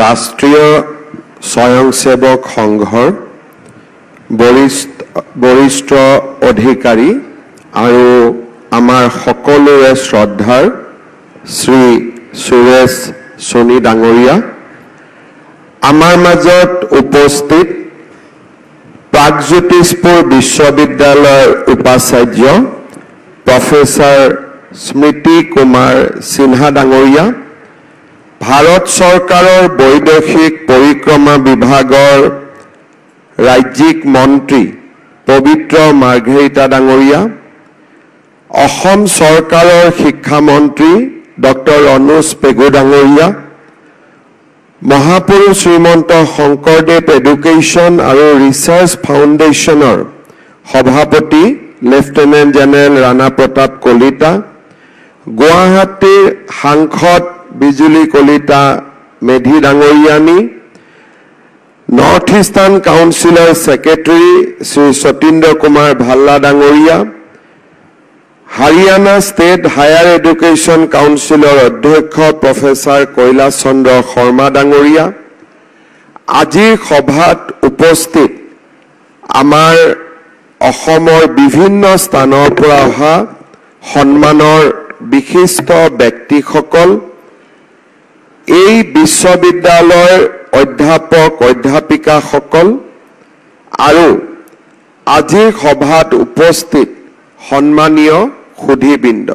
ৰাষ্ট্ৰীয় স্বয়ংসেৱক সংঘৰ বৰিষ্ঠ অধিকাৰী আৰু আমাৰ সকলোৰে শ্ৰদ্ধাৰ শ্ৰী সুৰেশ সোণী ডাঙৰীয়া, আমাৰ মাজত উপস্থিত প্ৰাগজ্যোতিষপুৰ বিশ্ববিদ্যালয়ৰ উপাচাৰ্য প্ৰফেসৰ স্মৃতি কুমাৰ সিনহা ডাঙৰীয়া, ভাৰত চৰকাৰৰ বৈদেশিক পৰিক্ৰমা বিভাগৰ ৰাজ্যিক মন্ত্ৰী পবিত্ৰ মাৰ্ঘেৰিটা ডাঙৰীয়া, অসম চৰকাৰৰ শিক্ষামন্ত্ৰী ডক্টৰ অনুজ পেগু ডাঙৰীয়া, মহাপুৰুষ শ্ৰীমন্ত শংকৰদেৱ এডুকেশ্যন আৰু ৰিচাৰ্চ ফাউণ্ডেশ্যনৰ সভাপতি লেফটেনেণ্ট জেনেৰেল ৰাণা প্ৰতাপ কলিতা, গুৱাহাটীৰ সাংসদ বিজুলী কলিতা মেধি ডাঙৰীয়ানী, নৰ্থ ইষ্টাৰ্ণ কাউন্সিলৰ ছেক্ৰেটাৰী শ্ৰী সতীন্দ্ৰ কুমাৰ ভাল্লা ডাঙৰীয়া, হাৰিয়ানা ষ্টেট হায়াৰ এডুকেশ্যন কাউন্সিলৰ অধ্যক্ষ প্ৰফেসৰ কৈলাশ চন্দ্ৰ শৰ্মা ডাঙৰীয়া, আজিৰ সভাত উপস্থিত আমাৰ অসমৰ বিভিন্ন স্থানৰ পৰা অহা সন্মানৰ বিশিষ্ট ব্যক্তিসকল, এই বিশ্ববিদ্যালয়ৰ অধ্যাপক অধ্যাপিকাসকল আৰু আজিৰ সভাত উপস্থিত সন্মানীয় সুধীবৃন্দ,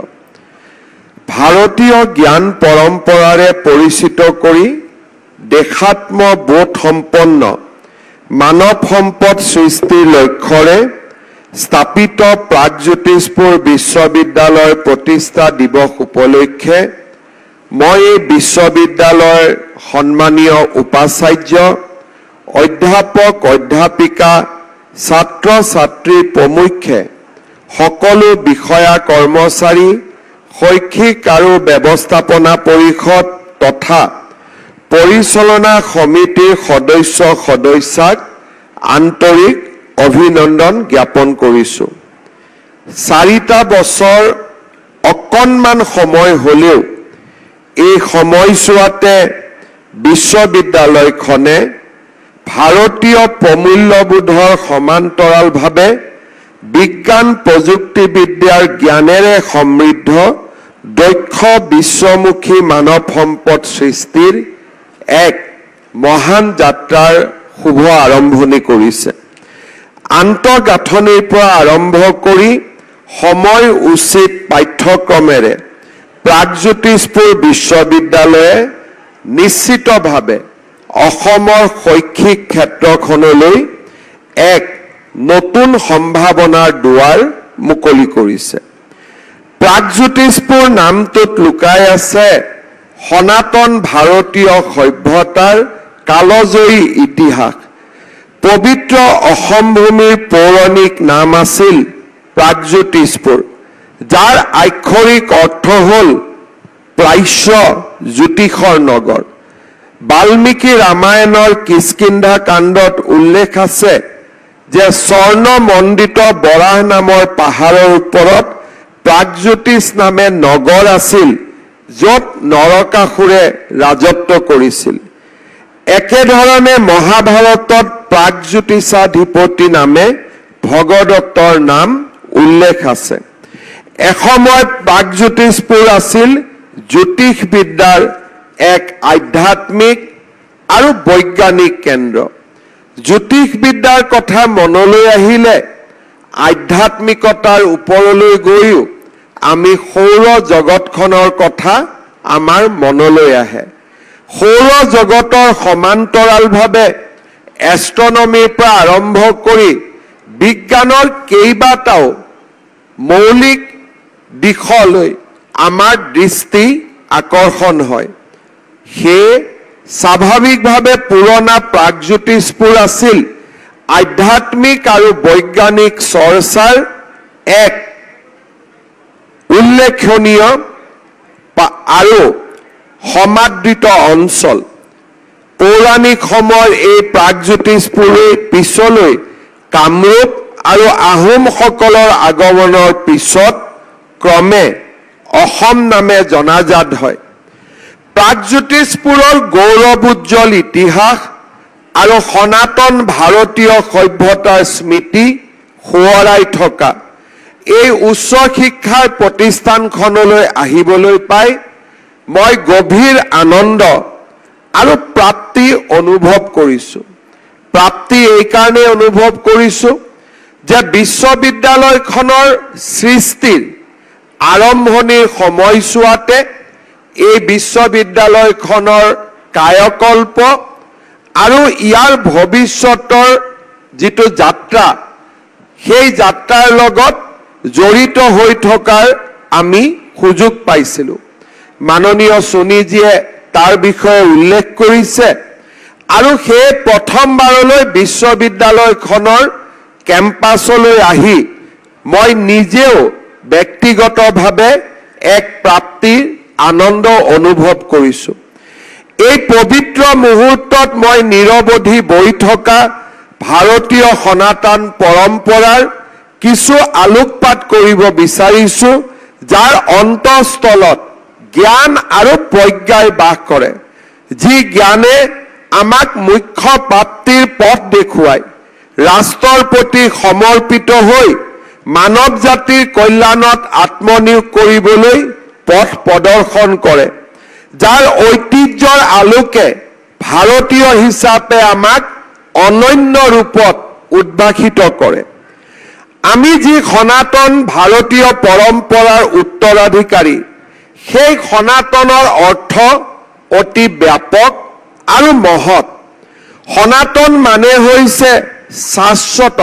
ভাৰতীয় জ্ঞান পৰম্পৰাৰে পৰিচিত কৰি দেশাত্মবোধ সম্পন্ন মানৱ সম্পদ সৃষ্টিৰ লক্ষ্যৰে স্থাপিত প্ৰাগজ্যোতিষপুৰ বিশ্ববিদ্যালয়ৰ প্ৰতিষ্ঠা দিৱস উপলক্ষে মই এই বিশ্ববিদ্যালয়ৰ সন্মানীয় উপাচাৰ্য, অধ্যাপক অধ্যাপিকা, ছাত্ৰ ছাত্ৰী প্ৰমুখ্যে সকলো বিষয়া কৰ্মচাৰী, শৈক্ষিক আৰু ব্যৱস্থাপনা পৰিষদ তথা পৰিচালনা সমিতিৰ সদস্যাক আন্তৰিক অভিনন্দন জ্ঞাপন কৰিছোঁ। 4টা বছৰ অকণমান সময় হ'লেও এই সময়ছোৱাতে বিশ্ববিদ্যালয়খনে ভাৰতীয় প্ৰমূল্যবোধৰ সমান্তৰালভাৱে বিজ্ঞান প্ৰযুক্তিবিদ্যাৰ জ্ঞানেৰে সমৃদ্ধ দক্ষ বিশ্বমুখী মানৱ সম্পদ সৃষ্টিৰ এক মহান যাত্ৰাৰ শুভ আৰম্ভণি কৰিছে। আন্তঃগাঁথনিৰ পৰা আৰম্ভ কৰি সময় উচিত পাঠ্যক্ৰমেৰে প্ৰাগজ্যোতিষপুৰ বিশ্ববিদ্যালয়ে নিশ্চিতভাৱে অসমৰ শৈক্ষিক ক্ষেত্ৰখনলৈ এক নতুন সম্ভাৱনাৰ দুৱাৰ মুকলি কৰিছে। প্ৰাগজ্যোতিষপুৰ নামটোত লুকাই আছে সনাতন ভাৰতীয় সভ্যতাৰ কালজয়ী ইতিহাস। পবিত্ৰ অসম ভূমিৰ পৌৰাণিক নাম আছিল প্ৰাগজ্যোতিষপুৰ, যাৰ আক্ষৰিক অৰ্থ হ'ল প্ৰাচ্য জ্যোতিষৰ নগৰ। বাল্মীকি ৰামায়ণৰ কিষ্কিন্ধা কাণ্ডত উল্লেখ আছে যে স্বৰ্ণমণ্ডিত বৰাহ নামৰ পাহাৰৰ ওপৰত প্ৰাগজ্যোতিষ নামে নগৰ আছিল, য'ত নৰকাসুৰে ৰাজত্ব কৰিছিল। একেধৰণে মহাভাৰতত প্ৰাগজ্যোতিষাধিপতি নামে ভগদত্তৰ নাম উল্লেখ আছে। এসময়ত প্ৰাগজ্যোতিষপুৰ আছিল জ্যোতিষবিদ্যাৰ এক আধ্যাত্মিক আৰু বৈজ্ঞানিক কেন্দ্ৰ। জ্যোতিষবিদ্যাৰ কথা মনলৈ আহিলে আধ্যাত্মিকতাৰ ওপৰলৈ গৈও আমি সৌৰ জগতখনৰ কথা আমাৰ মনলৈ আহে। সৌৰ জগতৰ সমান্তৰালভাৱে এষ্ট্ৰনমিৰ পৰা আৰম্ভ কৰি বিজ্ঞানৰ কেইবাটাও মৌলিক দিশলৈ আমাৰ দৃষ্টি আকৰ্ষণ হয়। সেয়ে স্বাভাৱিকভাৱে পুৰণা প্ৰাগজ্যোতিষপুৰ আছিল আধ্যাত্মিক আৰু বৈজ্ঞানিক চৰ্চাৰ এক উল্লেখনীয় আৰু সমাদৃত অঞ্চল। পৌৰাণিক সময়ৰ এই প্ৰাগজ্যোতিষপুৰে পিছলৈ কামৰূপ আৰু আহোমসকলৰ আগমনৰ পিছত ক্ৰমে অসম নামে জনাজাত হয়। প্ৰাগজ্যোতিষপুৰৰ গৌৰৱোজ্জ্বল ইতিহাস আৰু সনাতন ভাৰতীয় সভ্যতাৰ স্মৃতি সোঁৱৰাই থকা এই উচ্চ শিক্ষাৰ প্ৰতিষ্ঠানখনলৈ আহিবলৈ পাই মই গভীৰ আনন্দ আৰু প্ৰাপ্তি অনুভৱ কৰিছোঁ। প্ৰাপ্তি এই কাৰণে অনুভৱ কৰিছোঁ যে বিশ্ববিদ্যালয়খনৰ সৃষ্টিৰ আৰম্ভণিৰ সময়ছোৱাতে এই বিশ্ববিদ্যালয়খনৰ কায়কল্প আৰু ইয়াৰ ভৱিষ্যতৰ যিটো যাত্ৰা সেই যাত্ৰাৰ লগত জড়িত হৈ থকাৰ আমি সুযোগ পাইছিলোঁ। মাননীয় সোণীজীয়ে তাৰ বিষয়ে উল্লেখ কৰিছে আৰু সেই প্ৰথমবাৰলৈ বিশ্ববিদ্যালয়খনৰ কেম্পাছলৈ আহি মই নিজেও ব্যক্তিগতভাৱে এক প্ৰাপ্তিৰ আনন্দ অনুভৱ কৰিছোঁ। এই পবিত্ৰ মুহূৰ্তত মই নিৰৱধি বৈ থকা ভাৰতীয় সনাতন পৰম্পৰাৰ কিছু আলোকপাত কৰিব বিচাৰিছোঁ, যাৰ অন্তঃস্থলত জ্ঞান আৰু প্ৰজ্ঞাই বাস কৰে, যি জ্ঞানে আমাক মুখ্য প্ৰাপ্তিৰ পথ দেখুৱায়, ৰাষ্ট্ৰৰ প্ৰতি সমৰ্পিত হৈ মানৱ জাতিৰ কল্যাণত আত্মনিয়োগ কৰিবলৈ পথ প্ৰদৰ্শন কৰে, যাৰ ঐতিহ্যৰ আলোকে ভাৰতীয় হিচাপে আমাক অনন্য ৰূপত উদ্ভাসিত কৰে। আমি যি সনাতন ভাৰতীয় পৰম্পৰাৰ উত্তৰাধিকাৰী, সেই সনাতনৰ অৰ্থ অতি ব্যাপক আৰু মহৎ। সনাতন মানে হৈছে শাশ্বত,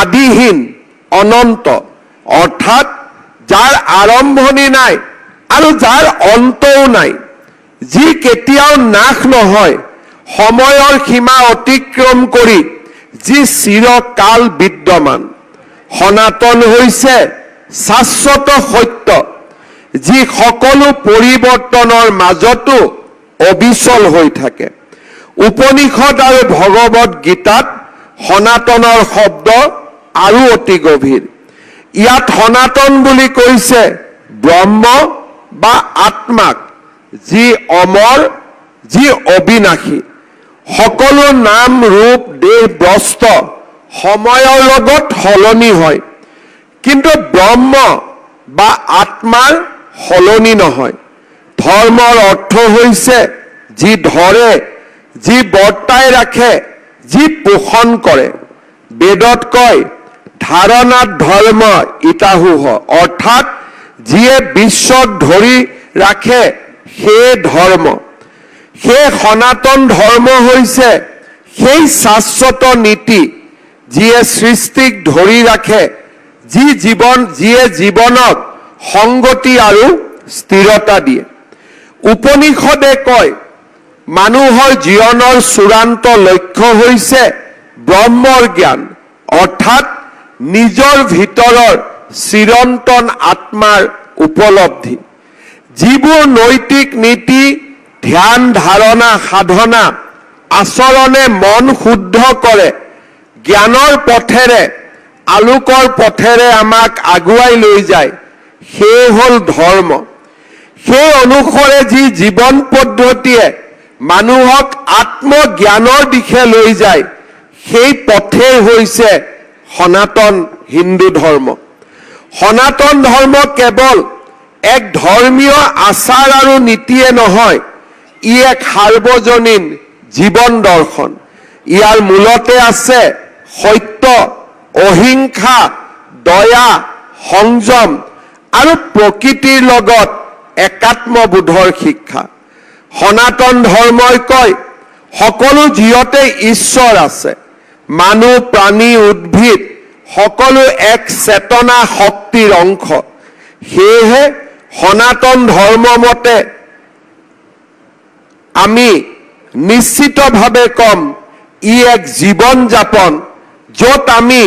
আদিহীন, অনন্ত, অৰ্থাৎ যাৰ আৰম্ভণি নাই আৰু যাৰ অন্তও নাই, যি কেতিয়াও নাশ নহয়, সময়ৰ সীমা অতিক্ৰম কৰি যি চিৰকাল বিদ্যমান। সনাতন হৈছে শাশ্বত সত্য, যি সকলো পৰিৱৰ্তনৰ মাজতো অবিচল হৈ থাকে। উপনিষদ আৰু ভগৱত গীতাত সনাতনৰ শব্দ আৰু অতি গভীৰ। ইয়াত সনাতন বুলি কৈছে ব্ৰহ্ম বা আত্মাক, যি অমৰ, যি অবিনাশী। সকলো নাম ৰূপ দেহ বস্ত্ৰ সময়ৰ লগত সলনি হয়, কিন্তু ব্ৰহ্ম বা আত্মাৰ সলনি নহয়। ধৰ্মৰ অৰ্থ হৈছে যি ধৰে, যি বৰ্তাই ৰাখে, যি পোষণ কৰে। বেদত কয় ধাৰণাত ধৰ্ম ইতাহুহ, অৰ্থাৎ যিয়ে বিশ্বক ধৰি ৰাখে সেই ধৰ্ম। সেই সনাতন ধৰ্ম হৈছে সেই শাশ্বত নীতি, যিয়ে সৃষ্টিক ধৰি ৰাখে, যিয়ে জীৱনক সংগতি আৰু স্থিৰতা দিয়ে। উপনিষদে কয় মানুহৰ জীৱনৰ চূড়ান্ত লক্ষ্য হৈছে ব্ৰহ্মৰ জ্ঞান, অৰ্থাৎ নিজৰ ভিতৰৰ চিৰন্তন আত্মাৰ উপলব্ধি। যিবোৰ নৈতিক নীতি, ধ্যান, ধাৰণা, সাধনা, আচৰণে মন শুদ্ধ কৰে, জ্ঞানৰ পথেৰে, আলোকৰ পথেৰে আমাক আগুৱাই লৈ যায়, সেই হ'ল ধৰ্ম। সেই অনুসৰে যি জীৱন পদ্ধতিয়ে মানুহক আত্মজ্ঞানৰ দিশে লৈ যায়, সেই পথেই হৈছে সনাতন হিন্দু ধৰ্ম। সনাতন ধৰ্ম কেৱল এক ধৰ্মীয় আচাৰ আৰু নীতিয়ে নহয়, ই এক সাৰ্বজনীন জীৱন দৰ্শন। ইয়াৰ মূলতে আছে সত্য, অহিংসা, দয়া, সংযম আৰু প্ৰকৃতিৰ লগত একাত্মবোধৰ শিক্ষা। সনাতন ধৰ্মই কয় সকলো জীৱতে ঈশ্বৰ আছে। মানুহ, প্ৰাণী, উদ্ভিদ সকলো এক চেতনা শক্তিৰ অংশ। সেয়েহে সনাতন ধৰ্ম মতে আমি নিশ্চিতভাৱে কম ই এক জীৱন যাপন, য'ত আমি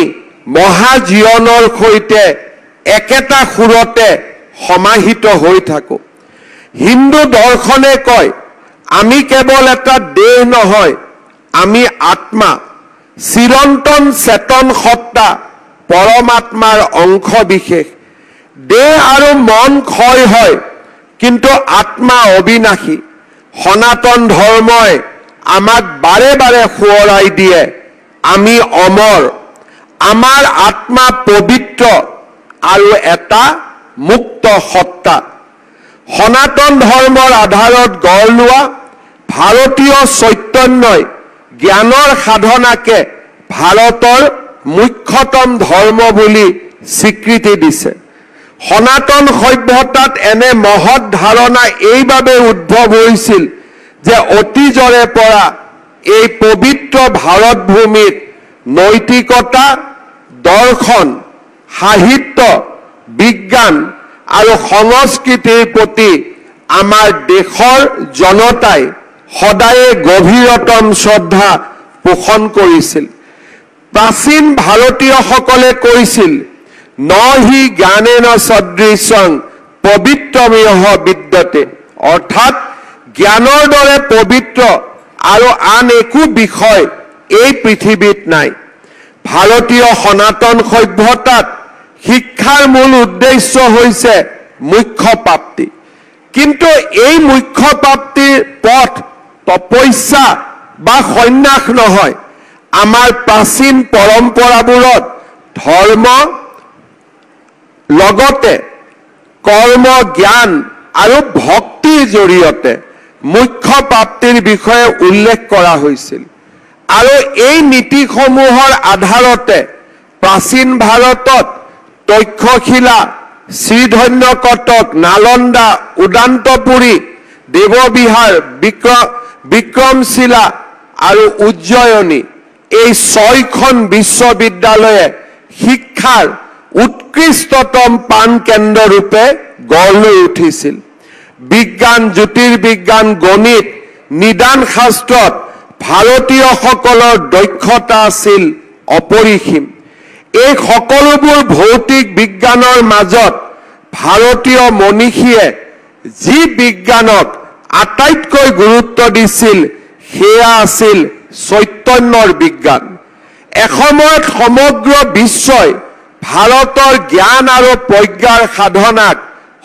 মহাজীৱনৰ সৈতে একেটা সুৰতে সমাহিত হৈ থাকোঁ। হিন্দু দৰ্শনে কয় আমি কেৱল এটা দেহ নহয়, আমি আত্মা, চিৰন্তন চেতন সত্তা, পৰমাত্মাৰ অংশ বিশেষ। দেহ আৰু মন ক্ষয় হয়, কিন্তু আত্মা অবিনাশী। সনাতন ধৰ্মই আমাক বাৰে বাৰে সোঁৱৰাই দিয়ে আমি অমৰ, আমাৰ আত্মা পবিত্ৰ আৰু এটা মুক্ত সত্তা। সনাতন ধৰ্মৰ আধাৰত গঢ় লোৱা ভাৰতীয় চৈতন্যই জ্ঞানৰ সাধনাকে ভাৰতৰ মুখ্যতম ধৰ্ম বুলি স্বীকৃতি দিছে। সনাতন সভ্যতাত এনে মহৎ ধাৰণা এইবাবে উদ্ভৱ হৈছিল যে অতীজৰে পৰা এই পবিত্ৰ ভাৰত ভূমিত নৈতিকতা, দৰ্শন, সাহিত্য, বিজ্ঞান আৰু সংস্কৃতিৰ প্ৰতি আমাৰ দেশৰ জনতাই সদায়ে গভীৰতম শ্ৰদ্ধা পোষণ কৰিছিল। প্ৰাচীন ভাৰতীয়সকলে কৈছিল ন হি জ্ঞানেন সদৃশং পবিত্ৰমেহ বিদ্যতে, অৰ্থাৎ জ্ঞানৰ দৰে পবিত্ৰ আৰু আন একো বিষয় এই পৃথিৱীত নাই। ভাৰতীয় সনাতন সভ্যতাত শিক্ষাৰ মূল উদ্দেশ্য হৈছে মুখ্য প্ৰাপ্তি। কিন্তু এই মুখ্য প্ৰাপ্তিৰ পথ তপস্যা বা সন্ন্যাস নহয়। আমাৰ প্ৰাচীন পৰম্পৰাবোৰত ধৰ্ম লগতে কৰ্ম, জ্ঞান আৰু ভক্তিৰ জৰিয়তে মুখ্য প্ৰাপ্তিৰ বিষয়ে উল্লেখ কৰা হৈছিল। আৰু এই নীতিসমূহৰ আধাৰতে প্ৰাচীন ভাৰতত তক্ষশিলা, শ্ৰীধন্য কটক, নালন্দা, উদান্তপুৰী, দেৱবিহাৰ, বিক্ৰমশিলা আৰু উজ্জয়িনী এই 6খন বিশ্ববিদ্যালয়ে শিক্ষাৰ উৎকৃষ্টতম প্ৰাণকেন্দ্ৰ ৰূপে গঢ় লৈ উঠিছিল। বিজ্ঞান, জ্যোতিৰ্বিজ্ঞান, গণিত, নিদান শাস্ত্ৰত ভাৰতীয়সকলৰ দক্ষতা আছিল অপৰিসীম। এই সকলোবোৰ ভৌতিক বিজ্ঞানৰ মাজত ভাৰতীয় মনীষীয়ে যি বিজ্ঞানক আটাইতকৈ গুৰুত্ব দিছিল সেয়া আছিল চৈতন্যৰ বিজ্ঞান। এসময়ত সমগ্ৰ বিশ্বই ভাৰতৰ জ্ঞান আৰু প্ৰজ্ঞাৰ সাধনাক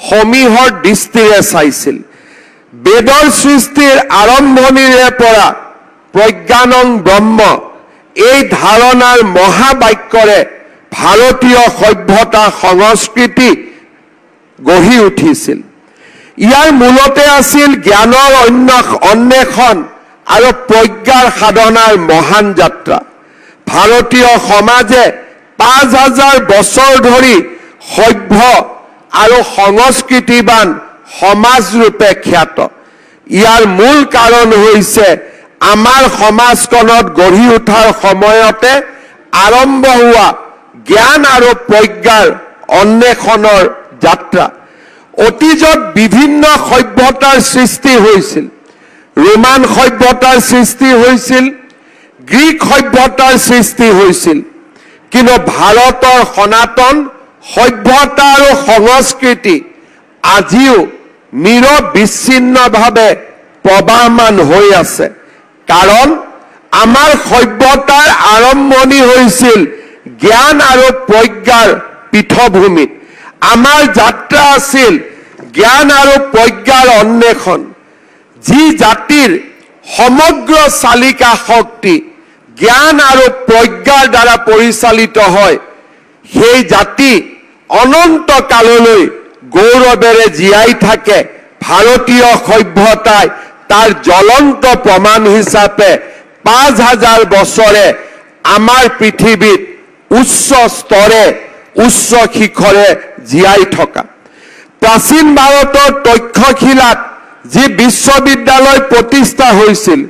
সমীহৰ দৃষ্টিৰে চাইছিল। বেদৰ সৃষ্টিৰ আৰম্ভণিৰে পৰা প্ৰজ্ঞানং ব্ৰহ্ম এই ধাৰণাৰ মহাবাক্যৰে ভাৰতীয় সভ্যতা সংস্কৃতি গঢ়ি উঠিছিল। ইয়াৰ মূলতে আছিল জ্ঞানৰ অন্বেষণ আৰু প্ৰজ্ঞাৰ সাধনাৰ মহান যাত্ৰা। ভাৰতীয় সমাজে 5000 বছৰ ধৰি সভ্য আৰু সংস্কৃতিবান সমাজ ৰূপে খ্যাত। ইয়াৰ মূল কাৰণ হৈছে আমাৰ সমাজখনত গঢ়ি উঠাৰ সময়তে আৰম্ভ হোৱা জ্ঞান আৰু প্ৰজ্ঞাৰ অন্বেষণৰ যাত্ৰা। অতীজত বিভিন্ন সভ্যতাৰ সৃষ্টি হৈছিল। ৰোমান সভ্যতাৰ সৃষ্টি হৈছিল, গ্ৰীক সভ্যতাৰ সৃষ্টি হৈছিল। কিন্তু ভাৰতৰ সনাতন সভ্যতা আৰু সংস্কৃতি আজিও নিৰবিচ্ছিন্নভাৱে প্ৰবাহমান হৈ আছে। কাৰণ আমাৰ সভ্যতাৰ আৰম্ভণি হৈছিল জ্ঞান আৰু প্ৰজ্ঞাৰ পীঠভূমিত। আমাৰ যাত্ৰা আছিল জ্ঞান আৰু প্ৰজ্ঞাৰ অন্বেষণ। যি জাতিৰ সমগ্ৰ চালিকা শক্তি জ্ঞান আৰু প্ৰজ্ঞাৰ দ্বাৰা পৰিচালিত হয়, সেই জাতি অনন্ত কাললৈ গৌৰৱেৰে জীয়াই থাকে। ভাৰতীয় সভ্যতাই তাৰ জ্বলন্ত প্ৰমাণ হিচাপে 5000 বছৰে আমাৰ পৃথিৱীত উচ্চ স্তৰে, উচ্চ শিখৰে জীয়াই থকা। প্ৰাচীন ভাৰতৰ তক্ষশিলাত যি বিশ্ববিদ্যালয় প্ৰতিষ্ঠা হৈছিল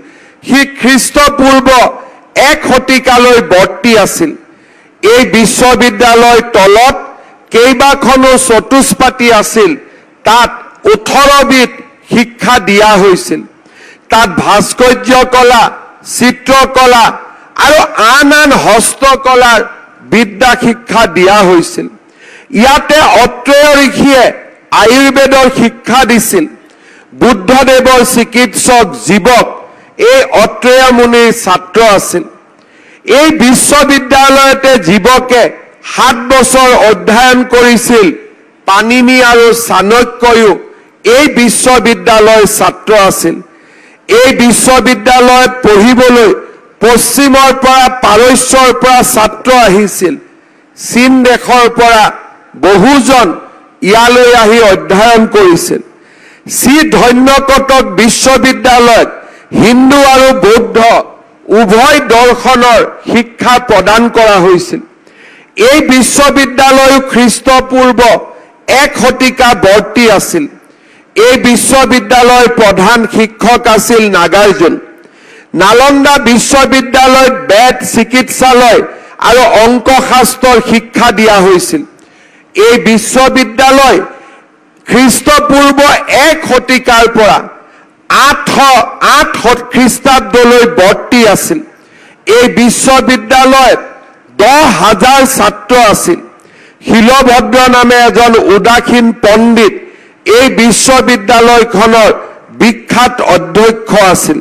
সি খ্ৰীষ্টপূৰ্ব 1 শতিকালৈ বৰ্তি আছিল। এই বিশ্ববিদ্যালয়ৰ তলত কেইবাখনো চতুষ্পাতি আছিল। তাত 18বিধ শিক্ষা দিয়া হৈছিল। তাত ভাস্কৰ্য কলা, চিত্ৰকলা আৰু আন আন হস্তকলাৰ বিদ্যা শিক্ষা দিয়া হৈছিল। ইয়াতে অত্ৰেয় ঋষিয়ে আয়ুৰ্বেদৰ শিক্ষা দিছিল। বুদ্ধদেৱৰ চিকিৎসক জীৱক এই অত্ৰেয় মুনিৰ ছাত্ৰ আছিল। এই বিশ্ববিদ্যালয়তে জীৱকে 7 বছৰ অধ্যয়ন কৰিছিল। পাণিনি আৰু চাণক্যও এই বিশ্ববিদ্যালয়ৰ ছাত্ৰ আছিল। এই বিশ্ববিদ্যালয়ত পঢ়িবলৈ পশ্চিমৰ পৰা পাৰস্যৰ পৰা ছাত্ৰ আহিছিল চীন দেশৰ পৰা বহুজন ইয়ালৈ আহি অধ্যয়ন কৰিছিল শ্ৰী ধন্যকটক বিশ্ববিদ্যালয়ত হিন্দু আৰু বৌদ্ধ উভয় দৰ্শনৰ শিক্ষা প্ৰদান কৰা হৈছিল এই বিশ্ববিদ্যালয় খ্ৰীষ্টপূৰ্ব 1 শতিকা বৰ্তি আছিল এই বিশ্ববিদ্যালয়ৰ প্ৰধান শিক্ষক আছিল নাগাৰ্জুন নালন্দা বিশ্ববিদ্যালয়ত বেদ চিকিৎসালয় আৰু অংক শাস্ত্ৰৰ শিক্ষা দিয়া হৈছিল এই বিশ্ববিদ্যালয় খ্ৰীষ্টপূৰ্ব 1 শতিকাৰ পৰা 8 খ্ৰীষ্টাব্দলৈ বৰ্তি আছিল এই বিশ্ববিদ্যালয়ত 10,000 ছাত্ৰ আছিল শিলভদ্ৰ নামে এজন উদাসীন পণ্ডিত এই বিশ্ববিদ্যালয়খনৰ বিখ্যাত অধ্যক্ষ আছিল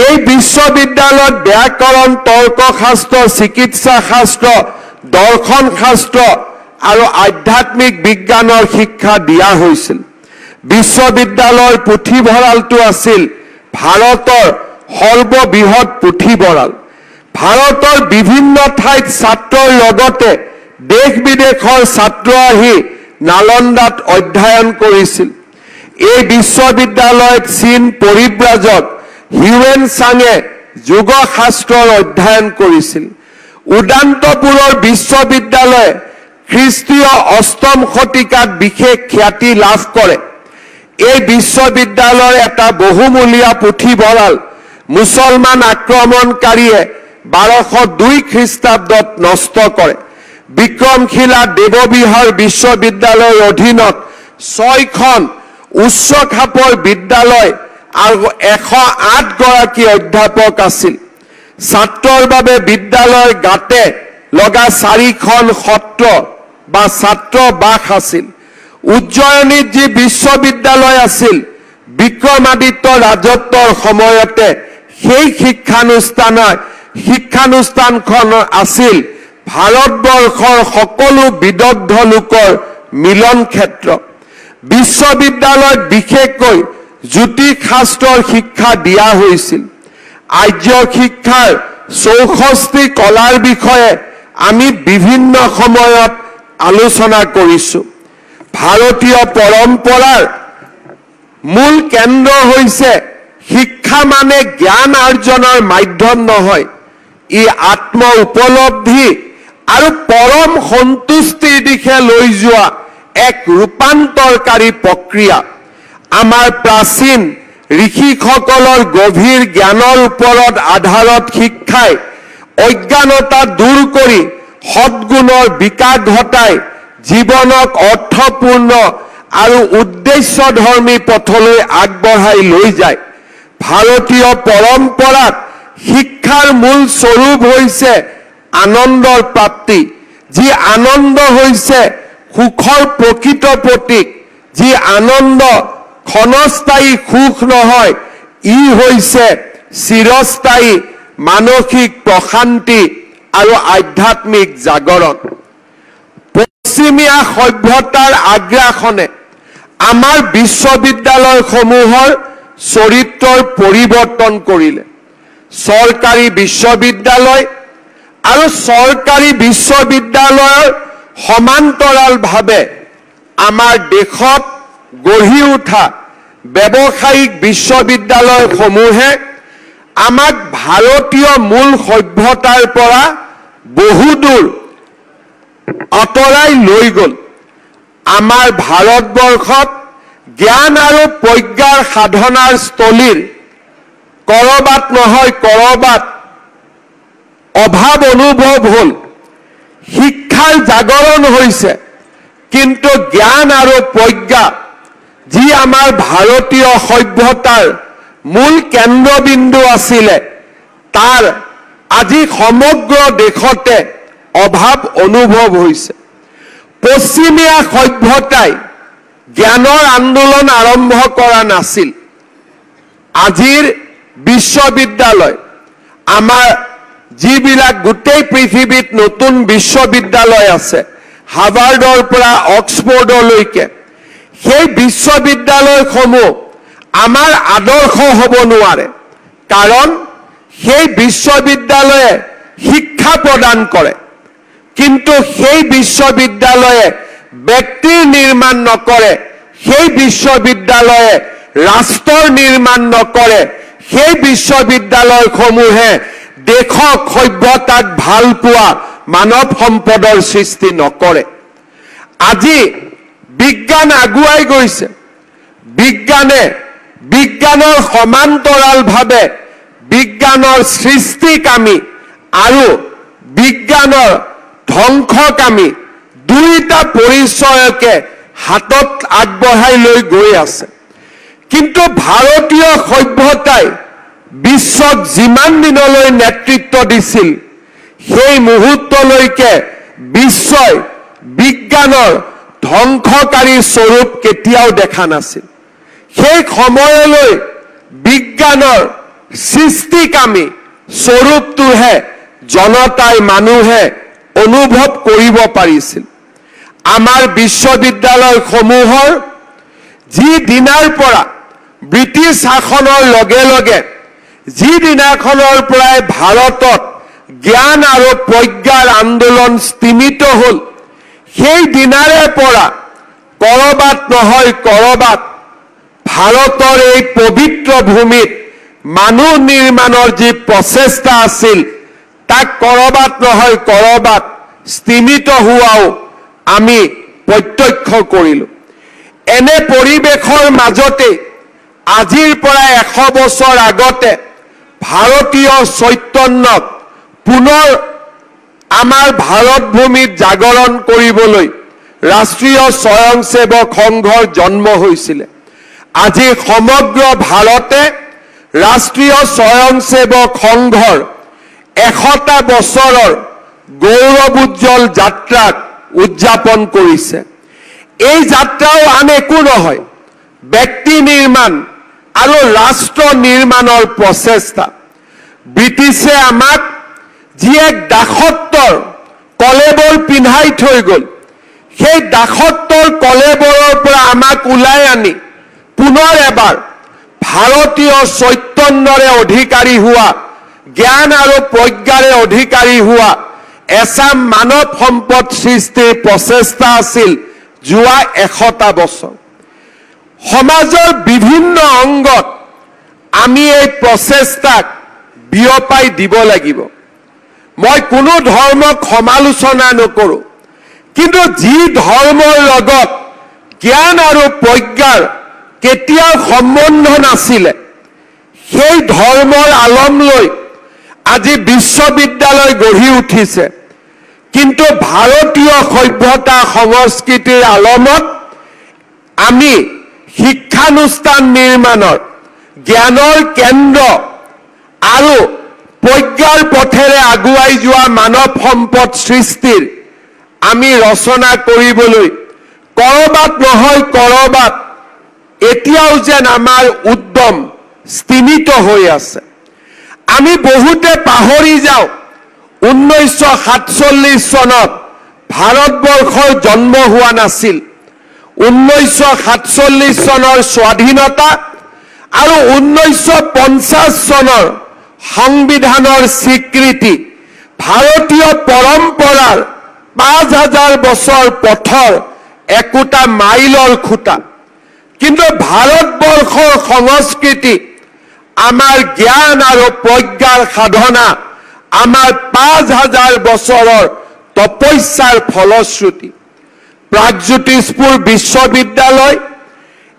এই বিশ্ববিদ্যালয়ত ব্যাকৰণ তৰ্কশাস্ত্ৰ চিকিৎসা শাস্ত্ৰ দৰ্শন শাস্ত্ৰ আৰু আধ্যাত্মিক বিজ্ঞানৰ শিক্ষা দিয়া হৈছিল বিশ্ববিদ্যালয়ৰ পুথিভঁৰালটো আছিল ভাৰতৰ সৰ্ববৃহৎ পুথিভঁৰাল ভাৰতৰ বিভিন্ন ঠাইত ছাত্ৰৰ লগতে দেশ বিদেশৰ ছাত্ৰ আহি নালন্দাত অধ্যয়ন কৰিছিল এই বিশ্ববিদ্যালয়ত চীন পৰিব্ৰাজক হিউৱেন চাঙে যোগ শাস্ত্ৰৰ অধ্যয়ন কৰিছিল উদান্তপুৰৰ বিশ্ববিদ্যালয়ে খ্ৰীষ্টীয় 8ম শতিকাত বিশেষ খ্যাতি লাভ কৰে এই বিশ্ববিদ্যালয়ৰ এটা বহুমূলীয়া পুথিভঁৰাল মুছলমান আক্ৰমণকাৰীয়ে 1202 খ্ৰীষ্টাব্দত নষ্ট কৰে বিক্ৰমশিলা দেৱবিহাৰ বিশ্ববিদ্যালয়ৰ অধীনত 6খন উচ্চ খাপৰ বিদ্যালয় আৰু 108 গৰাকী অধ্যাপক আছিল ছাত্ৰৰ বাবে বিদ্যালয়ৰ গাতে লগা 4খন সত্ৰ বা ছাত্ৰ বাস আছিল উজ্জয়িনীত যি বিশ্ববিদ্যালয় আছিল বিক্ৰমাদিত্য ৰাজত্বৰ সময়তে সেই শিক্ষানুষ্ঠানখন আছিল ভাৰতবৰ্ষৰ সকলো বিদগ্ধ লোকৰ মিলন ক্ষেত্ৰ বিশ্ববিদ্যালয়ত বিশেষকৈ জ্যোতিষ শাস্ত্ৰৰ শিক্ষা দিয়া হৈছিল আৰ্য শিক্ষাৰ 64 কলাৰ বিষয়ে আমি বিভিন্ন সময়ত আলোচনা কৰিছো ভাৰতীয় পৰম্পৰাৰ মূল কেন্দ্ৰ হৈছে শিক্ষা মানে জ্ঞান অৰ্জনৰ মাধ্যম নহয় ই আত্ম উপলব্ধি আৰু পৰম সন্তুষ্টিৰ দিশে লৈ যোৱা এক ৰূপান্তৰকাৰী প্ৰক্ৰিয়া আমাৰ প্ৰাচীন ঋষিসকলৰ গভীৰ জ্ঞানৰ ওপৰত আধাৰত শিক্ষাই অজ্ঞানতা দূৰ কৰি সদ্গুণৰ বিকাশ ঘটাই জীৱনক অৰ্থপূৰ্ণ আৰু উদ্দেশ্যধৰ্মী পথলৈ আগবঢ়াই লৈ যায় ভাৰতীয় পৰম্পৰাত শিক্ষাৰ মূল স্বৰূপ হৈছে আনন্দৰ প্ৰাপ্তি যি আনন্দ হৈছে সুখৰ প্ৰকৃত প্ৰতীক যি আনন্দ ক্ষণস্থায়ী সুখ নহয় ই হৈছে চিৰস্থায়ী মানসিক প্ৰশান্তি আৰু আধ্যাত্মিক জাগৰণ পশ্চিমীয়া সভ্যতাৰ আগ্ৰাসনে আমাৰ বিশ্ববিদ্যালয়সমূহৰ চৰিত্ৰৰ পৰিৱৰ্তন কৰিলে চৰকাৰী বিশ্ববিদ্যালয় আৰু চৰকাৰী বিশ্ববিদ্যালয়ৰ সমান্তৰালভাৱে আমাৰ দেশত গঢ়ি উঠা ব্যৱসায়িক বিশ্ববিদ্যালয়সমূহে আমাক ভাৰতীয় মূল সভ্যতাৰ পৰা বহুদূৰ আঁতৰাই লৈ গ'ল আমাৰ ভাৰতবৰ্ষত জ্ঞান আৰু প্ৰজ্ঞাৰ সাধনাৰ স্থলীৰ কৰবাত নহয় কৰবাত অভাৱ অনুভৱ হ'ল শিক্ষাৰ জাগৰণ হৈছে কিন্তু জ্ঞান আৰু প্ৰজ্ঞা যি আমাৰ ভাৰতীয় সভ্যতাৰ মূল কেন্দ্ৰবিন্দু আছিলে তাৰ আজি সমগ্ৰ দেশতে অভাৱ অনুভৱ হৈছে পশ্চিমীয়া সভ্যতাই জ্ঞানৰ আন্দোলন আৰম্ভ কৰা নাছিল আজিৰ বিশ্ববিদ্যালয় আমাৰ যিবিলাক গোটেই পৃথিৱীত নতুন বিশ্ববিদ্যালয় আছে হাৰ্ভাৰ্ডৰ পৰা অক্সফৰ্ডলৈকে সেই বিশ্ববিদ্যালয়সমূহ আমাৰ আদৰ্শ হ'ব নোৱাৰে কাৰণ সেই বিশ্ববিদ্যালয়ে শিক্ষা প্ৰদান কৰে কিন্তু সেই বিশ্ববিদ্যালয়ে ব্যক্তিৰ নিৰ্মাণ নকৰে সেই বিশ্ববিদ্যালয়ে ৰাষ্ট্ৰৰ নিৰ্মাণ নকৰে সেই বিশ্ববিদ্যালয়সমূহে দেশক সভ্যতাক ভাল পোৱা মানৱ সম্পদৰ সৃষ্টি নকৰে আজি বিজ্ঞান আগুৱাই গৈছে বিজ্ঞানৰ সমান্তৰালভাৱে বিজ্ঞানৰ সৃষ্টিকামী আৰু বিজ্ঞানৰ ধ্বংসকামী দুইটা পৰিচয়কে হাতত আগবঢ়াই লৈ গৈ আছে কিন্তু ভাৰতীয় সভ্যতাই বিশ্বক যিমান দিনলৈ নেতৃত্ব দিছিল সেই মুহূৰ্তলৈকে বিশ্বই বিজ্ঞানৰ ধ্বংসকাৰী স্বৰূপ কেতিয়াও দেখা নাছিল সেই সময়লৈ বিজ্ঞানৰ সৃষ্টিকামী স্বৰূপটোহে জনতাই মানুহে অনুভৱ কৰিব পাৰিছিল আমাৰ বিশ্ববিদ্যালয়সমূহৰ যি দিনাৰ পৰা ব্ৰিটিছ শাসনৰ লগে লগে যি দিনাখনৰ পৰাই ভাৰতত জ্ঞান আৰু প্ৰজ্ঞাৰ আন্দোলন স্তিমিত হ'ল সেই দিনাৰে পৰা কৰবাত নহয় কৰবাত ভাৰতৰ এই পবিত্ৰ ভূমিত মানুহ নিৰ্মাণৰ যি প্ৰচেষ্টা আছিল তাক কৰবাত নহয় কৰবাত স্তিমিত হোৱাও আমি প্ৰত্যক্ষ কৰিলোঁ এনে পৰিৱেশৰ মাজতে আজিৰ পৰা 100 বছৰ আগতে ভাৰতীয় চৈতন্যক পুনৰ আমাৰ ভাৰত ভূমিত জাগৰণ কৰিবলৈ ৰাষ্ট্ৰীয় স্বয়ংসেৱক সংঘৰ জন্ম হৈছিল আজি সমগ্ৰ ভাৰতে ৰাষ্ট্ৰীয় স্বয়ংসেৱক সংঘৰ 100টা বছৰৰ গৌৰৱোজ্জ্বল যাত্ৰাক উদযাপন কৰিছে এই যাত্ৰাও আন একো নহয় ব্যক্তি নিৰ্মাণ আৰু ৰাষ্ট্ৰ নিৰ্মাণৰ প্ৰচেষ্টা ব্ৰিটিছে আমাক যি এক দাসত্বৰ কলেবৰ পিন্ধাই থৈ গ'ল সেই দাসত্বৰ কলেবৰৰ পৰা আমাক ওলাই আনি পুনৰ এবাৰ ভাৰতীয় চৈতন্যৰে অধিকাৰী হোৱা জ্ঞান আৰু প্ৰজ্ঞাৰে অধিকাৰী হোৱা এছাম মানৱ সম্পদ সৃষ্টিৰ প্ৰচেষ্টা আছিল যোৱা 100টা বছৰ সমাজৰ বিভিন্ন অংগত আমি এই প্ৰচেষ্টাক বিয়পাই দিব লাগিব মই কোনো ধৰ্মক সমালোচনা নকৰোঁ কিন্তু যি ধৰ্মৰ লগত জ্ঞান আৰু প্ৰজ্ঞাৰ কেতিয়াও সম্বন্ধ নাছিলে সেই ধৰ্মৰ আলম লৈ আজি বিশ্ববিদ্যালয় গঢ়ি উঠিছে কিন্তু ভাৰতীয় সভ্যতা সংস্কৃতিৰ আলমত আমি শিক্ষানুষ্ঠান নিৰ্মাণৰ জ্ঞানৰ কেন্দ্ৰ আৰু প্ৰজ্ঞাৰ পথেৰে আগুৱাই যোৱা মানৱ সম্পদ সৃষ্টিৰ আমি ৰচনা কৰিবলৈ কৰবাত নহয় কৰবাত এতিয়াও যেন আমাৰ উদ্যম স্তিমিত হৈ আছে আমি বহুতে পাহৰি যাওঁ 1947 চনত ভাৰতবৰ্ষৰ জন্ম হোৱা নাছিল 1947 চনৰ স্বাধীনতা আৰু 1950 চনৰ সংবিধানৰ স্বীকৃতি ভাৰতীয় পৰম্পৰাৰ 5000 বছৰ পথৰ একোটা মাইলৰ খুঁটা কিন্তু ভাৰতবৰ্ষৰ সংস্কৃতি আমাৰ জ্ঞান আৰু প্ৰজ্ঞাৰ সাধনা আমাৰ 5000 বছৰৰ তপস্যাৰ ফলশ্ৰুতি প্ৰাগজ্যোতিষপুৰ বিশ্ববিদ্যালয়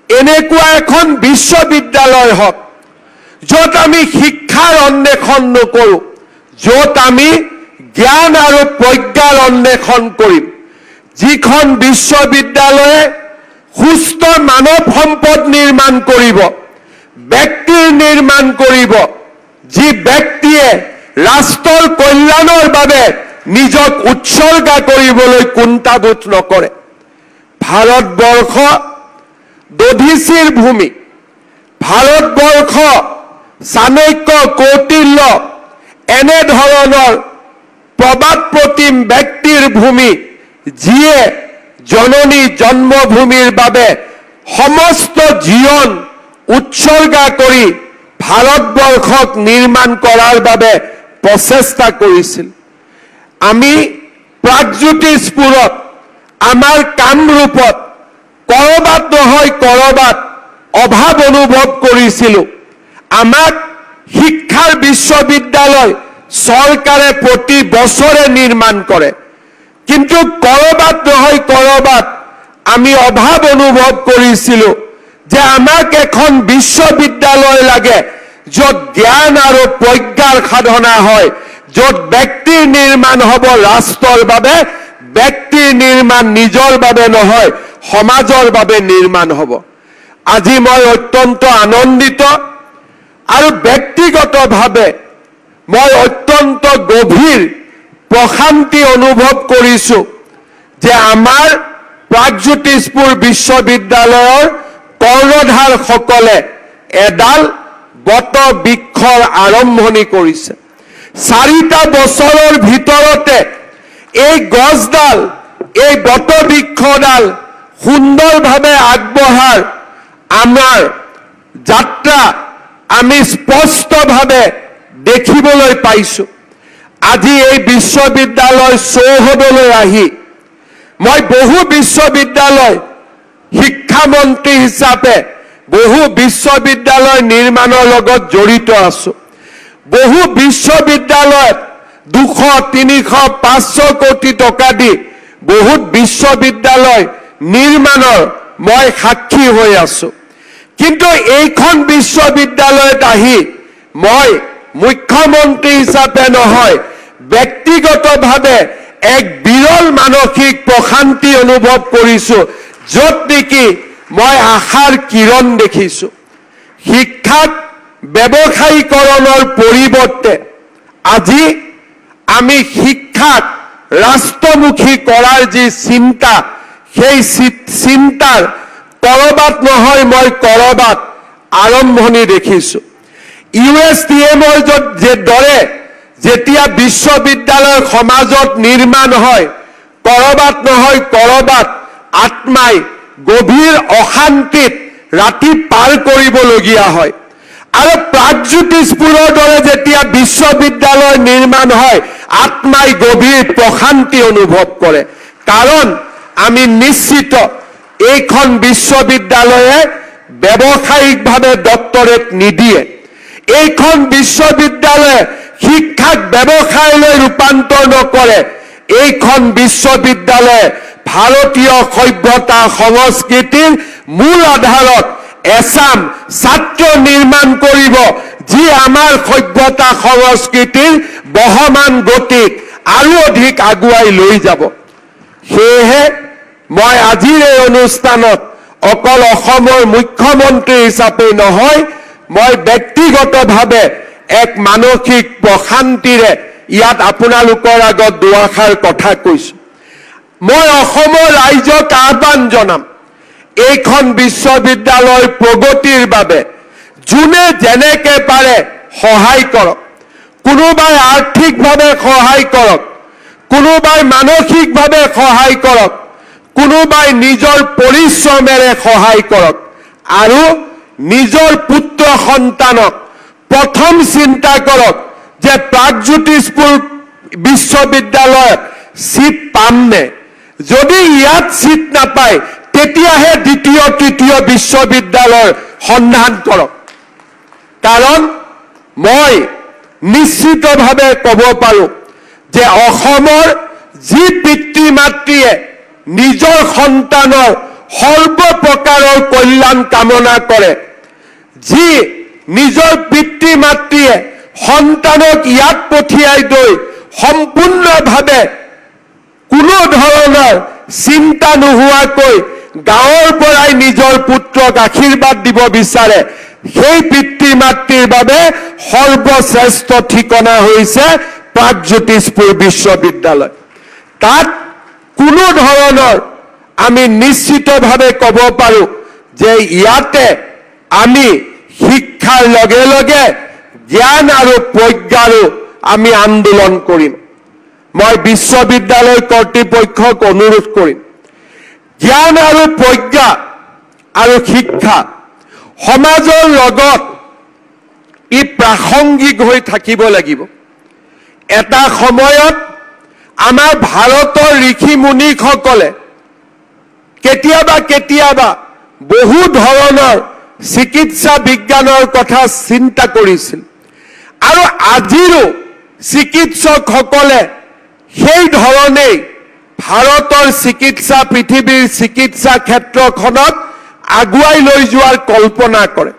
এনেকুৱা এখন বিশ্ববিদ্যালয় হওক য'ত আমি শিক্ষাৰ অন্বেষণ নকৰোঁ য'ত আমি জ্ঞান আৰু প্ৰজ্ঞাৰ অন্বেষণ কৰিম যিখন বিশ্ববিদ্যালয়ে সুস্থ মানৱ সম্পদ নিৰ্মাণ কৰিব ব্যক্তিৰ নিৰ্মাণ কৰিব যি ব্যক্তিয়ে ৰাষ্ট্ৰৰ কল্যাণৰ বাবে নিজক উৎসৰ্গা কৰিবলৈ কুণ্ঠাবোধ নকৰে ভাৰতবৰ্ষ দধিচিৰ ভূমি ভাৰতবৰ্ষ চাণক্য কৌটিল্য এনে ধৰণৰ প্ৰবাদ প্ৰতিম ব্যক্তিৰ ভূমি যিয়ে জননী জন্মভূমিৰ বাবে সমস্ত জীৱন উৎসৰ্গা কৰি ভাৰতবৰ্ষক নিৰ্মাণ কৰাৰ বাবে প্ৰচেষ্টা কৰিছিল। আমি প্ৰাগজ্যোতিষপুৰত আমাৰ কামৰূপত কৰবাত নহয় কৰবাত অভাৱ অনুভৱ কৰিছিলোঁ। আমাক শিক্ষাৰ বিশ্ববিদ্যালয় চৰকাৰে প্ৰতি বছৰে নিৰ্মাণ কৰে, কিন্তু কৰবাত নহয় কৰবাত আমি অভাৱ অনুভৱ কৰিছিলোঁ যে আমাক এখন বিশ্ববিদ্যালয় লাগে য'ত জ্ঞান আৰু প্ৰজ্ঞাৰ সাধনা হয়, য'ত ব্যক্তিৰ নিৰ্মাণ হ'ব ৰাষ্ট্ৰৰ বাবে, ব্যক্তিৰ নিৰ্মাণ নিজৰ বাবে নহয় সমাজৰ বাবে নিৰ্মাণ হ'ব। আজি মই অত্যন্ত আনন্দিত আৰু ব্যক্তিগতভাৱে মই অত্যন্ত গভীৰ প্ৰশান্তি অনুভৱ কৰিছোঁ যে আমাৰ প্ৰাগজ্যোতিষপুৰ বিশ্ববিদ্যালয়ৰ কৰ্ণধাৰসকলে এডাল বট বৃক্ষৰ আৰম্ভণি কৰিছে। 4টা বছৰৰ ভিতৰতে এই গছডাল, এই বট বৃক্ষডাল সুন্দৰভাৱে আগবঢ়াৰ আমাৰ যাত্ৰা আমি স্পষ্টভাৱে দেখিবলৈ পাইছোঁ। আজি এই বিশ্ববিদ্যালয় চৌহদলৈ আহি মই বহু বিশ্ববিদ্যালয় শিক্ষামন্ত্ৰী হিচাপে বহু বিশ্ববিদ্যালয় নিৰ্মাণৰ লগত জড়িত আছোঁ। বহু বিশ্ববিদ্যালয়ত 200, 300, 500 কোটি টকা দি বহুত বিশ্ববিদ্যালয় নিৰ্মাণৰ মই সাক্ষী হৈ আছোঁ। কিন্তু এইখন বিশ্ববিদ্যালয়ত আহি মই মুখ্যমন্ত্ৰী হিচাপে নহয়, ব্যক্তিগতভাৱে এক বিৰল মানসিক প্ৰশান্তি অনুভৱ কৰিছোঁ, য'ত নেকি মই আশাৰ কিৰণ দেখিছোঁ। শিক্ষাক ব্যৱসায়ীকৰণৰ পৰিৱৰ্তে আজি আমি শিক্ষাক ৰাষ্ট্ৰমুখী কৰাৰ যি চিন্তা, সেই চিন্তাৰ কৰবাত নহয় মই কৰবাত আৰম্ভণি দেখিছোঁ। USTMৰ দৰে যেতিয়া বিশ্ববিদ্যালয় সমাজত নিৰ্মাণ হয়, কৰবাত নহয় কৰবাত আত্মাই গভীৰ অশান্তিত ৰাতি পাৰ কৰিবলগীয়া হয়। আৰু প্ৰাগজ্যোতিষপুৰৰ দৰে যেতিয়া বিশ্ববিদ্যালয় নিৰ্মাণ হয়, আত্মাই গভীৰ প্ৰশান্তি অনুভৱ কৰে। কাৰণ আমি নিশ্চিত এইখন বিশ্ববিদ্যালয়ে ব্যৱসায়িকভাৱে ডক্টৰেট নিদিয়ে। এইখন বিশ্ববিদ্যালয়ে শিক্ষাক ব্যৱসায়লৈ ৰূপান্তৰ নকৰে। এইখন বিশ্ববিদ্যালয়ে ভাৰতীয় সভ্যতা সংস্কৃতিৰ মূল আধাৰত এছাম ছাত্ৰ নিৰ্মাণ কৰিব, যি আমাৰ সভ্যতা সংস্কৃতিৰ বহমান গতিক আৰু অধিক আগুৱাই লৈ যাব। সেয়েহে মই আজিৰ এই অনুষ্ঠানত অকল অসমৰ মুখ্যমন্ত্ৰী হিচাপে নহয়, মই ব্যক্তিগতভাৱে এক মানসিক প্ৰশান্তিৰে ইয়াত আপোনালোকৰ আগত দুআষাৰ কথা কৈছোঁ। মই অসমৰ ৰাইজক আহ্বান জনাম, এইখন বিশ্ববিদ্যালয়ৰ প্ৰগতিৰ বাবে যোনে যেনেকে পাৰে সহায় কৰক। কোনোবাই আৰ্থিকভাৱে সহায় কৰক, কোনোবাই মানসিকভাৱে সহায় কৰক, কোনোবাই নিজৰ পৰিশ্ৰমেৰে সহায় কৰক, আৰু নিজৰ পুত্ৰ সন্তানক প্ৰথম চিন্তা কৰক যে প্ৰাগজ্যোতিষপুৰ বিশ্ববিদ্যালয়ত চিট পামনে। যদি ইয়াত চিট নাপায়, তেতিয়াহে দ্বিতীয় তৃতীয় বিশ্ববিদ্যালয়ৰ সন্ধান কৰক। কাৰণ মই নিশ্চিতভাৱে ক'ব পাৰোঁ যে অসমৰ যি পিতৃ মাতৃয়ে নিজৰ সন্তানৰ সৰ্বপ্ৰকাৰৰ কল্যাণ কামনা কৰে, যি নিজৰ পিতৃ মাতৃয়ে সন্তানক ইয়াত পঠিয়াই লৈ সম্পূৰ্ণভাৱে কোনো ধৰণৰ চিন্তা নোহোৱাকৈ গাঁৱৰ পৰাই নিজৰ পুত্ৰক আশীৰ্বাদ দিব বিচাৰে, সেই পিতৃ মাতৃৰ বাবে সৰ্বশ্ৰেষ্ঠ ঠিকনা হৈছে প্ৰাগজ্যোতিষপুৰ বিশ্ববিদ্যালয়। তাত কোনো ধৰণৰ আমি নিশ্চিতভাৱে ক'ব পাৰোঁ যে ইয়াতে আমি শিক্ষাৰ লগে লগে জ্ঞান আৰু প্ৰজ্ঞাৰো আমি আন্দোলন কৰিম। মই বিশ্ববিদ্যালয় কৰ্তৃপক্ষক অনুৰোধ কৰিম, জ্ঞান আৰু প্ৰজ্ঞা আৰু শিক্ষা সমাজৰ লগত ই প্ৰাসংগিক হৈ থাকিব লাগিব। এটা সময়ত আমাৰ ভাৰতৰ ঋষি মুনিসকলে কেতিয়াবা কেতিয়াবা বহু ধৰণৰ চিকিৎসা বিজ্ঞানৰ কথা চিন্তা কৰিছিল আৰু আজিৰো চিকিৎসকসকলে সেই ধৰণেই ভাৰতৰ চিকিৎসা পৃথিৱীৰ চিকিৎসা ক্ষেত্ৰখনত আগুৱাই লৈ যোৱাৰ কল্পনা কৰে।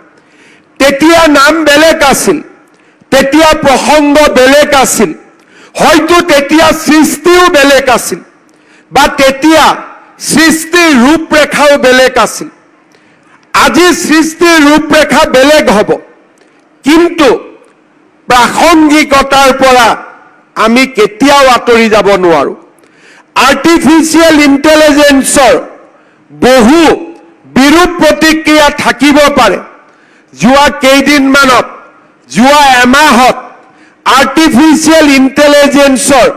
তেতিয়া নাম বেলেগ আছিল, তেতিয়া প্ৰসংগ বেলেগ আছিল, হয়তো তেতিয়া সৃষ্টিও বেলেগ আছিল বা তেতিয়া সৃষ্টিৰ ৰূপৰেখাও বেলেগ আছিল। আজি সৃষ্টিৰ ৰূপৰেখা বেলেগ হ'ব, কিন্তু প্ৰাসংগিকতাৰ পৰা আমি কেতিয়াও আঁতৰি যাব নোৱাৰো। আৰ্টিফিচিয়েল ইণ্টেলিজেন্সৰ বহু বিৰূপ প্ৰতিক্ৰিয়া থাকিব পাৰে। যোৱা কেইদিনমানত, যোৱা এমাহত আৰ্টিফিচিয়েল ইণ্টেলিজেন্সৰ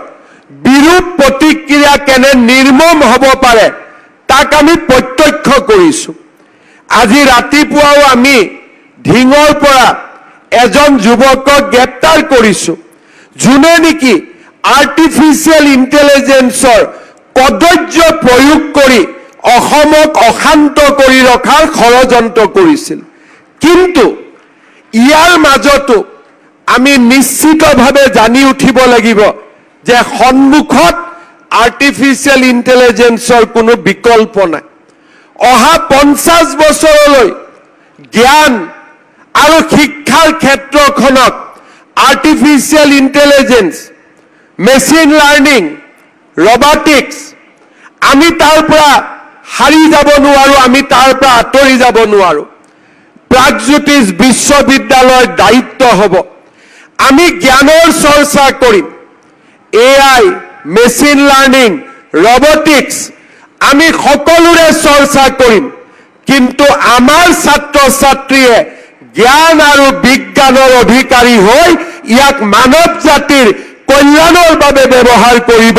বিৰূপ প্ৰতিক্ৰিয়া কেনে নিৰ্মম হ'ব পাৰে তাক আমি প্ৰত্যক্ষ কৰিছোঁ। আজি ৰাতিপুৱাও আমি ঢিঙৰ পৰা এজন যুৱকক গ্ৰেপ্তাৰ কৰিছোঁ, যোনে নেকি আৰ্টিফিচিয়েল ইণ্টেলিজেন্সৰ কদৰ্য প্ৰয়োগ কৰি অসমক অশান্ত কৰি ৰখাৰ ষড়যন্ত্ৰ কৰিছিল। কিন্তু ইয়াৰ মাজতো আমি নিশ্চিতভাৱে জানি উঠিব লাগিব যে সন্মুখত আৰ্টিফিচিয়েল ইণ্টেলিজেন্সৰ কোনো বিকল্প নাই। অহা 50 বছৰলৈ জ্ঞান আৰু শিক্ষাৰ ক্ষেত্ৰখনত artificial intelligence, machine learning, robotics, আমি তাৰ পৰা হাৰি যাব নোৱাৰো, আমি তাৰ পৰা আঁতৰি যাব নোৱাৰো। প্ৰাগজ্যোতিষ বিশ্ববিদ্যালয়ৰ দায়িত্ব হ'ব আমি জ্ঞানৰ চৰ্চা কৰিম। AI, মেচিন লাৰ্নিং, ৰবটিক্স আমি সকলোৰে চৰ্চা কৰিম, কিন্তু আমাৰ ছাত্ৰ ছাত্ৰীয়ে জ্ঞান আৰু বিজ্ঞানৰ অধিকাৰী হৈ ইয়াক মানৱ জাতিৰ কল্যাণৰ বাবে ব্যৱহাৰ কৰিব,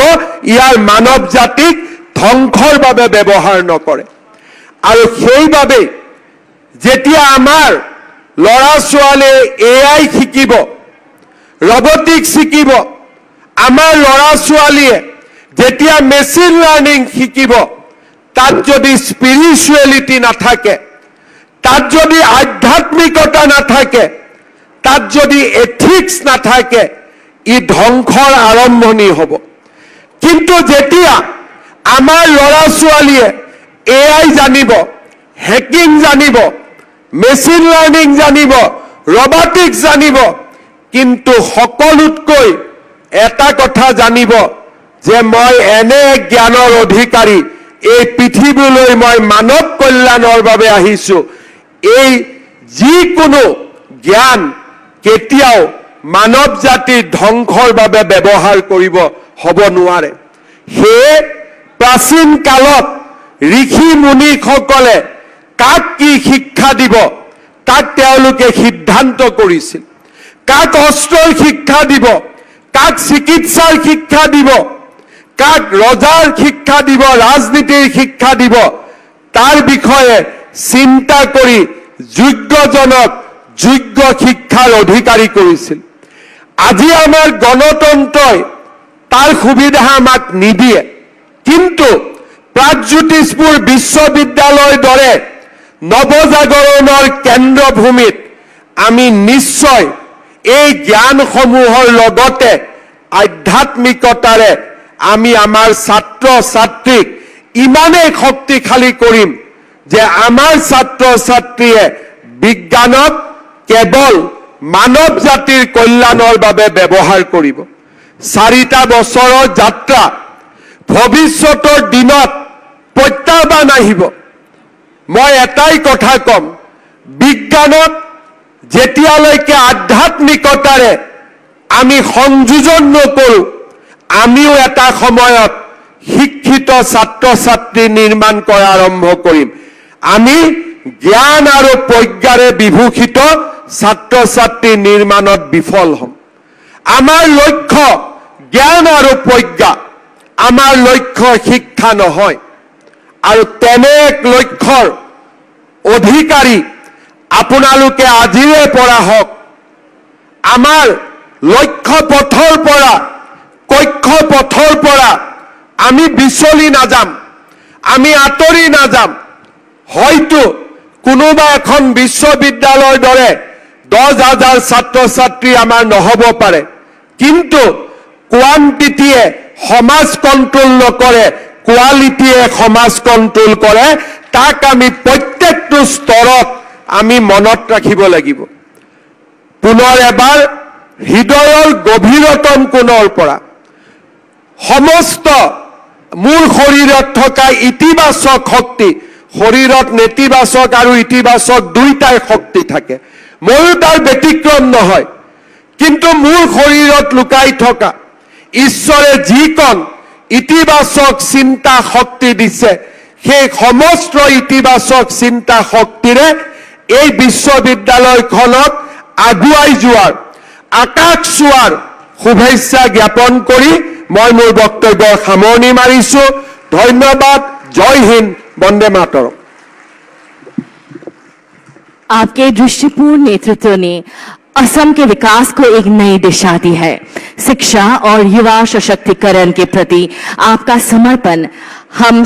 ইয়াৰ মানৱ জাতিক ধ্বংসৰ বাবে ব্যৱহাৰ নকৰে। আৰু সেইবাবে যেতিয়া আমাৰ ল'ৰা ছোৱালীয়ে AI শিকিব, ৰবটিক্স শিকিব, আমাৰ ল'ৰা ছোৱালীয়ে যেতিয়া মেচিন লাৰ্নিং শিকিব, তাত যদি স্পিৰিচুৱেলিটি নাথাকে, তাত যদি আধ্যাত্মিকতা নাথাকে, তাত যদি এথিক্স নাথাকে, ই ধ্বংসৰ আৰম্ভণি হ'ব। কিন্তু যেতিয়া আমাৰ ল'ৰা ছোৱালীয়ে AI জানিব, হেকিং জানিব, মেচিন লাৰ্নিং জানিব, ৰবটিক্স জানিব, কিন্তু সকলোতকৈ এটা কথা জানিব যে মই এনে জ্ঞানৰ অধিকাৰী, এই পৃথিৱীলৈ মই মানৱ কল্যাণৰ বাবে আহিছো, এই যিকোনো জ্ঞান কেতিয়াও মানৱ জাতিৰ ধ্বংসৰ বাবে ব্যৱহাৰ কৰিব হ'ব নোৱাৰে। সেয়ে প্ৰাচীন কালত ঋষি মুনিসকলে কাক কি শিক্ষা দিব তাক তেওঁলোকে সিদ্ধান্ত কৰিছিল। কাক অস্ত্ৰৰ শিক্ষা দিব, কাক চিকিৎসাৰ শিক্ষা দিব, কাক ৰজাৰ শিক্ষা দিব, ৰাজনীতিৰ শিক্ষা দিব, তাৰ বিষয়ে চিন্তা কৰি যোগ্যজনক যোগ্য শিক্ষাৰ অধিকাৰী কৰিছিল। আজি আমাৰ গণতন্ত্ৰই তাৰ সুবিধা আমাক নিদিয়ে, কিন্তু প্ৰাগজ্যোতিষপুৰ বিশ্ববিদ্যালয়ৰ দৰে নৱজাগৰণৰ কেন্দ্ৰভূমিত আমি নিশ্চয় এই জ্ঞানসমূহৰ লগতে আধ্যাত্মিকতাৰে আমি আমাৰ ছাত্ৰ ছাত্ৰীক ইমানেই শক্তিশালী কৰিম যে আমাৰ ছাত্ৰ ছাত্ৰীয়ে বিজ্ঞানক কেৱল মানৱ জাতিৰ কল্যাণৰ বাবে ব্যৱহাৰ কৰিব। 4টা বছৰৰ যাত্ৰা, ভৱিষ্যতৰ দিনত প্ৰত্যাহ্বান আহিব। মই এটাই কথা কম, বিজ্ঞানক যেতিয়ালৈকে আধ্যাত্মিকতাৰে আমি সংযোজন নকৰোঁ, আমিও এটা সময়ত শিক্ষিত ছাত্ৰ ছাত্ৰী নিৰ্মাণ কৰা আৰম্ভ কৰিম। আমি জ্ঞান আৰু প্ৰজ্ঞাৰে বিভূষিত ছাত্ৰ ছাত্ৰী নিৰ্মাণত বিফল হ'ম। আমাৰ লক্ষ্য জ্ঞান আৰু প্ৰজ্ঞা, আমাৰ লক্ষ্য শিক্ষা নহয়। আৰু তেনে এক লক্ষ্যৰ অধিকাৰী আপোনালোকে আজিৰে পৰা হওক আমাৰ লক্ষ্য পথৰ পৰা কক্ষ পথৰ পৰা আমি বিচলি নাযাম, আমি আঁতৰি নাযাম। হয়তো কোনোবা এখন বিশ্ববিদ্যালয়ৰ দৰে 10,000 ছাত্ৰ ছাত্ৰী আমাৰ নহব পাৰে, কিন্তু কোৱান্টিটিয়ে সমাজ কন্ট্ৰোল নকৰে, কোৱালিটিয়ে সমাজ কন্ট্ৰোল কৰে। তাক আমি প্ৰত্যেকটো স্তৰত আমি মনত ৰাখিব লাগিব। পুনৰ এবাৰ হৃদয়ৰ গভীৰতম কোণৰ পৰা সমস্ত মোৰ শৰীৰত থকা ইতিবাচক শক্তি, শৰীৰত নেতিবাচক আৰু ইতিবাচক দুইটাই শক্তি থাকে, ময়ো তাৰ ব্যতিক্ৰম নহয়, কিন্তু মোৰ শৰীৰত লুকাই থকা ঈশ্বৰে যিকণ ইতিবাচক চিন্তা শক্তি দিছে, সেই সমস্ত ইতিবাচক চিন্তা শক্তিৰে এই বিশ্ববিদ্যালয়খনক আগুৱাই যোৱাৰ, আকাশ চোৱাৰ শুভেচ্ছা জ্ঞাপন কৰি মই মোৰ বক্তব্যৰ সামৰণি মাৰিছো। ধন্যবাদ। জয় হিন্দ। বন্দে মাতৰম। आपके दृष्टिपूर्ण नेतृत्व ने असम के विकास को एक नई दिशा दी है। शिक्षा और युवा सशक्तिकरण के प्रति आपका समर्पण हम